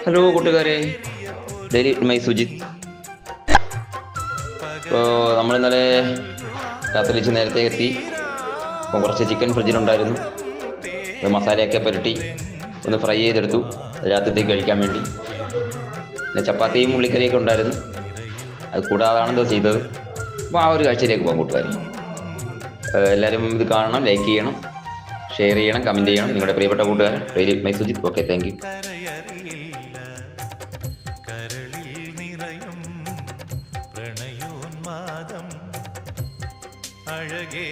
Hello കൂട്ടുകാരെ, daily my Sujith. ഇപ്പോൾ നമ്മൾ ഇന്നലെ രാത്രി നേരത്തെ എത്തി. അപ്പം കുറച്ച് ചിക്കൻ ഫ്രിഡ്ജിലുണ്ടായിരുന്നു. അത് മസാലയൊക്കെ പുരട്ടി ഒന്ന് ഫ്രൈ ചെയ്തെടുത്തു രാത്രിത്തേക്ക് കഴിക്കാൻ വേണ്ടി. പിന്നെ ചപ്പാത്തിയും ഉള്ളിക്കറിയൊക്കെ ഉണ്ടായിരുന്നു. അത് കൂടാതാണെന്തോ ചെയ്തത്. അപ്പോൾ ആ ഒരു കാഴ്ചയിലേക്ക് പോകാം കൂട്ടുകാരെ. എല്ലാവരും ഇത് കാണണം, ലൈക്ക് ചെയ്യണം, ഷെയർ ചെയ്യണം, കമൻറ്റ് ചെയ്യണം. നിങ്ങളുടെ പ്രിയപ്പെട്ട കൂട്ടുകാരൻ daily my Sujith. Okay, thank you. പ്രണയോന്മാദം അഴകേ